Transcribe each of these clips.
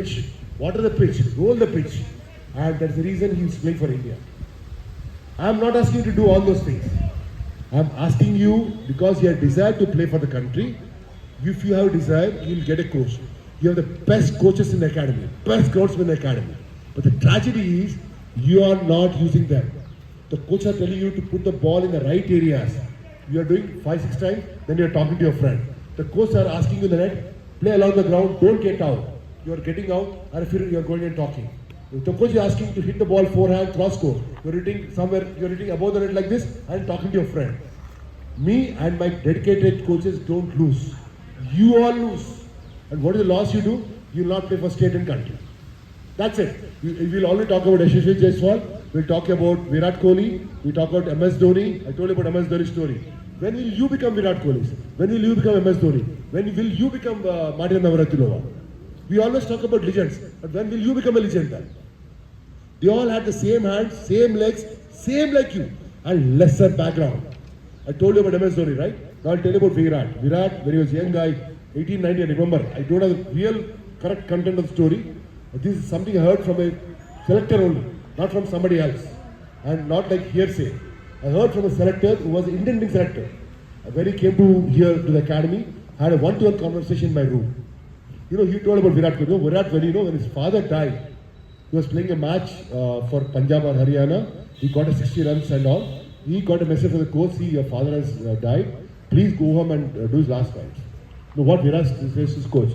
pitch, water the pitch, roll the pitch. And that's the reason he's playing for India. I'm not asking you to do all those things. I'm asking you because you have desire to play for the country. If you have desire, you'll get a coach. You have the best coaches in the academy, best groundsmen in the academy. But the tragedy is you are not using them. The coach are telling you to put the ball in the right areas. You are doing 5-6 times, then you are talking to your friend. The coach are asking you in the net, play along the ground, don't get out. You are getting out, and you are going and talking. If the coach is asking to hit the ball forehand, cross court, you are hitting somewhere, you are hitting above the net like this, and talking to your friend. Me and my dedicated coaches don't lose. You all lose. And what is the loss you do? You will not play for state and country. That's it. We will only talk about Yashasvi Jaiswal. We'll talk about Virat Kohli. We talk about MS Dhoni. I told you about MS Dhoni's story. When will you become Virat Kohli? When will you become MS Dhoni? When will you become Martina Navratilova? We always talk about legends. But when will you become a legend then? They all had the same hands, same legs, same like you, and lesser background. I told you about MS Dhoni, right? Now I'll tell you about Virat. Virat, when he was a young guy, 1890, I remember. I don't have the real correct content of the story. But this is something I heard from a selector only, not from somebody else. And not like hearsay. I heard from a selector who was an Indian team selector. When he came to here to the academy, had a one-to-one conversation in my room. You know, he told about Virat Kohli. You know, Virat, when his father died, he was playing a match for Punjab or Haryana. He got a 60 runs and all. He got a message from the coach, see, your father has died. Please go home and do his last rites. You know what Virat says to his coach?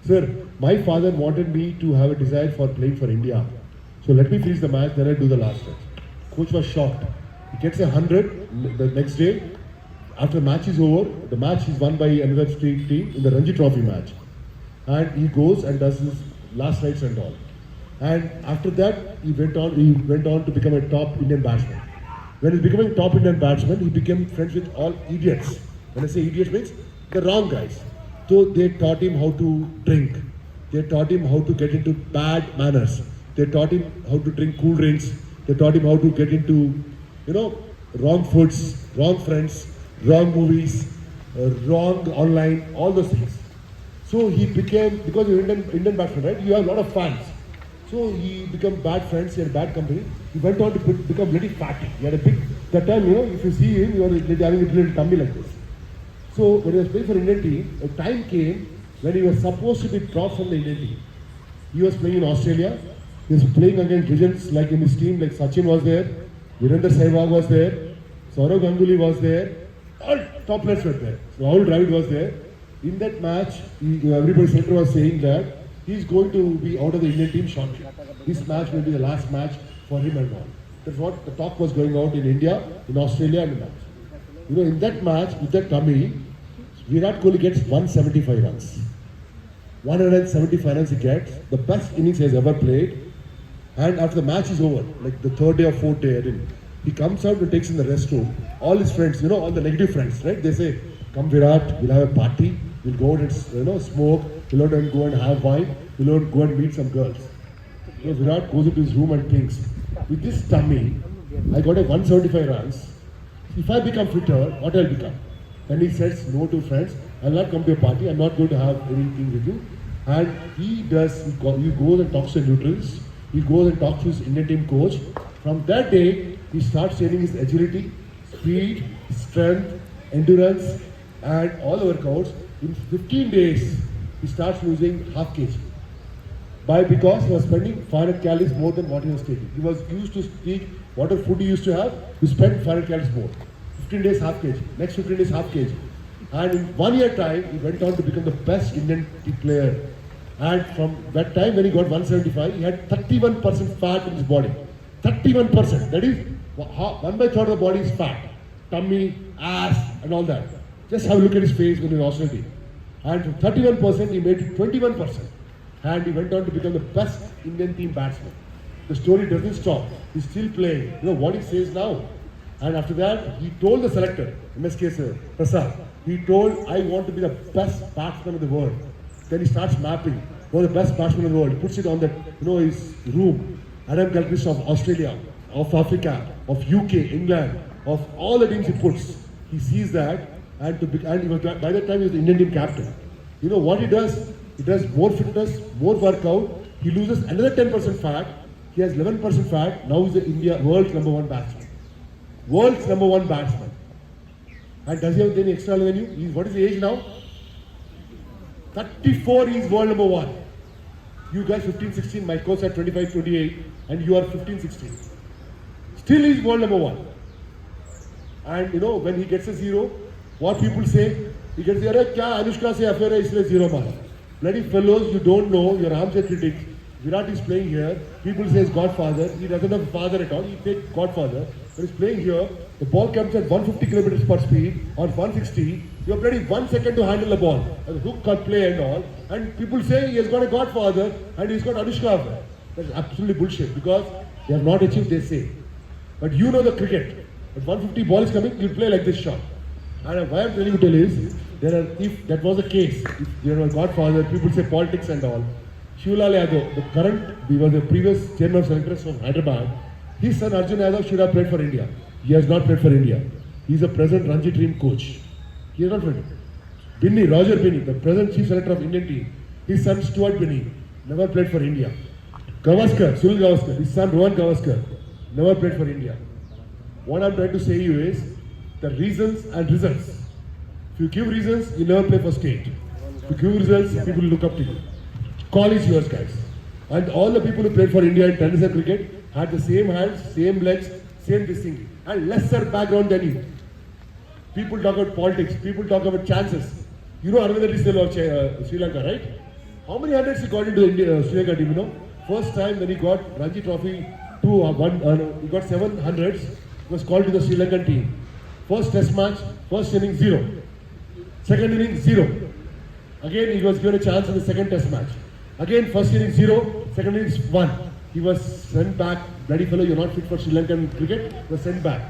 Sir, my father wanted me to have a desire for playing for India. So let me finish the match, then I'll do the last rites. Coach was shocked. He gets 100 the next day. After the match is over, the match is won by another state team in the Ranji Trophy match. And he goes and does his last rites and all. And after that, he went on to become a top Indian batsman. When he became a top Indian batsman, he became friends with all idiots. When I say idiots means the wrong guys. So they taught him how to drink. They taught him how to get into bad manners. They taught him how to drink cool drinks. They taught him how to get into, wrong foods, wrong friends, wrong movies, wrong online, all those things. So he became, because you're Indian batsman, right? You have a lot of fans. So he became bad friends, he had bad company. He went on to become very fatty. He had a big, that time, if you see him, you are having a little tummy like this. So when he was playing for Indian team, a time came when he was supposed to be dropped from the Indian team. He was playing in Australia. He was playing against legends like in his team, like Sachin was there, Virender Sehwag was there, Saurav Ganguly was there, all top players were there. So Rahul Dravid was there. In that match, everybody center was saying that he's going to be out of the Indian team shortly. This match will be the last match for him and all. That's what the talk was going out in India, in Australia and in that. In that match, with that tummy, Virat Kohli gets 175 runs. 175 runs he gets, the best innings he has ever played. And after the match is over, like the third day or fourth day, he comes out and takes in the restroom. All his friends, all the negative friends, right? They say, come Virat, we'll have a party. We'll go out and smoke. We'll go and have wine. We'll go and meet some girls. Virat goes into his room and thinks, with this tummy, I got a 175 runs. If I become fitter, what I'll become? And he says no to friends. I'll not come to a party. I'm not going to have anything with you. And he goes and talks to neutrals. He goes and talks to his Indian team coach. From that day, he starts training his agility, speed, strength, endurance, and all the workouts. In 15 days, he starts losing half kg. Because he was spending 500 calories more than what he was taking. He was used to take whatever food he used to have, he spent 500 calories more. 15 days half kg. Next 15 days half kg. And in 1 year time, he went on to become the best Indian team player. And from that time when he got 175, he had 31% fat in his body. 31%. That is, 1/3 of the body is fat. Tummy, ass, and all that. Just have a look at his face when he was in Australia. And from 31%, he made it 21%. And he went on to become the best Indian team batsman. The story doesn't stop. He's still playing. What he says now. And after that, he told the selector, MSK Prasad, he told, I want to be the best batsman in the world. Then he starts mapping who are the best batsmen in the world. He puts it on his room. Adam Gilchrist of Australia, of Africa, of UK, England, of all the teams he puts. He sees that, and by that time he was the Indian team captain. What he does? He does more fitness, more workout. He loses another 10% fat. He has 11% fat. Now he's the India world's number one batsman. World's number one batsman. And does he have any extra revenue? What is the age now? 34, he is world number one. You guys 15, 16, my coach at 25, 28, and you are 15, 16. Still he is world number one. And you know, when he gets a zero, what people say, he gets, "Arey, kya Anushka se affair hai, isliye zero mara." Bloody fellows, you don't know, your arms are critics. Virat is playing here, people say he's Godfather, he doesn't have a father at all, he takes Godfather. When he's playing here, the ball comes at 150 kilometers per speed or 160, you have bloody 1 second to handle the ball. And the hook cut play and all, and people say he has got a Godfather and he's got Anushka. That's absolutely bullshit because they have not achieved, they say. But you know the cricket. If 150 ball is coming, you play like this shot. And why I'm telling you tell is, if that was the case, if you know Godfather, people say politics and all. Shivlal Yadav, the current, he was the previous chairman of selectors of Hyderabad. His son Arjun Yadav should have played for India. He has not played for India. He is a present Ranji team coach. He has not played. Binny, Roger Binny, the present chief selector of Indian team. His son Stuart Binny never played for India. Gavaskar, Sunil Gavaskar, his son Rohan Gavaskar never played for India. What I'm trying to say you is the reasons and results. If you give reasons, you never play for state. If you give results, people look up to you. Call is yours, guys. And all the people who played for India in tennis and cricket had the same hands, same legs, same this thing, and lesser background than you. People talk about politics, people talk about chances. You know Arvind is still of Sri Lanka, right? How many hundreds he got into India, Sri Lanka team, you know? First time when he got Ranji Trophy, he got 700s, he was called to the Sri Lankan team. First test match, first inning 0. Second inning 0. Again he was given a chance in the second test match. Again first inning 0, second innings 1. He was sent back. Bloody fellow, you're not fit for Sri Lankan cricket. He was sent back.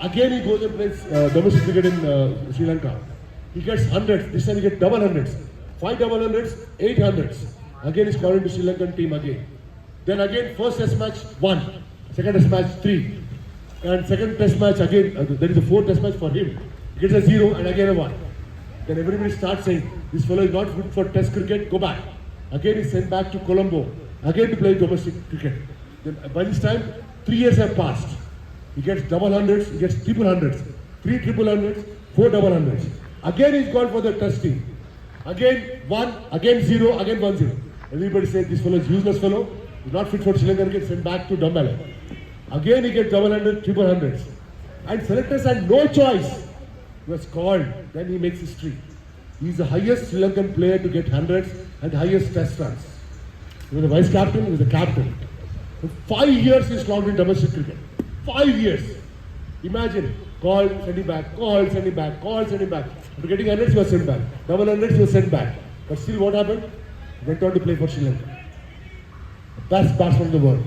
Again he goes and plays domestic cricket in Sri Lanka. He gets hundreds. This time he gets double hundreds. 5 double hundreds, 8 hundreds. Again he's called into Sri Lankan team again. Then again first test match 1. Second test match 3. And second test match again, there is a 4th test match for him. He gets a 0 and again a 1. Then everybody starts saying, this fellow is not good for test cricket, go back. Again he's sent back to Colombo, again to play domestic cricket. Then by this time, 3 years have passed. He gets double hundreds, he gets triple hundreds, 3 triple hundreds, 4 double hundreds. Again he's called for the test team. Again 1, again 0, again 1 0. Everybody says this fellow is useless fellow, he's not fit for Sri Lanka, gets sent back to Dumbala. Again he gets double hundred, triple hundreds. And selectors had no choice. He was called, then he makes history. He is the highest Sri Lankan player to get hundreds and highest test runs. He was the vice captain, he was the captain. For 5 years he is clocked in domestic cricket. 5 years. Imagine, called, send him back, called, send him back, called, send him back. After getting hundreds, he was sent back. Double hundreds, he was sent back. But still what happened? He went on to play for Sri Lanka. The best batsman in the world.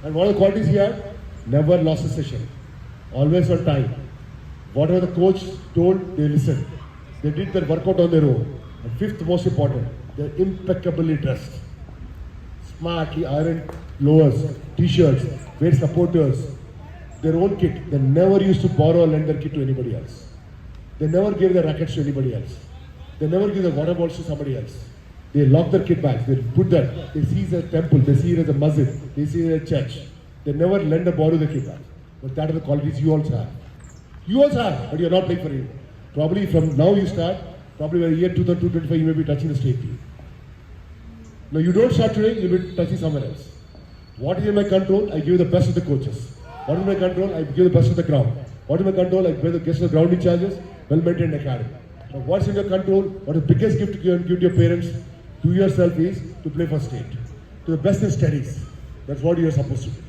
And what are the qualities he had? Never lost a session. Always on time. Whatever the coach told, they listened. They did their workout on their own. And fifth most important, they're impeccably dressed. Smart, he ironed lowers, t-shirts, wear supporters, their own kit. They never used to borrow or lend their kit to anybody else. They never gave their rackets to anybody else. They never give their water bottles to somebody else. They lock their kit bags, they put that, they see it as a temple, they see it as a masjid, they see it as a church. They never lend or borrow the kit bags. But that are the qualities you also have. You also have, but you're not playing for it. Probably from now you start, probably by the year 2025 you may be touching the state team. No, you don't start today, you'll be touching somewhere else. What is in my control? I give the best of the coaches. What is my control? I give the best of the ground. What is my control? I give the best of the ground in charges, well-maintained academy. Now what's in your control? What is the biggest gift you can give to your parents, to yourself is to play for state. To the best in studies. That's what you're supposed to do.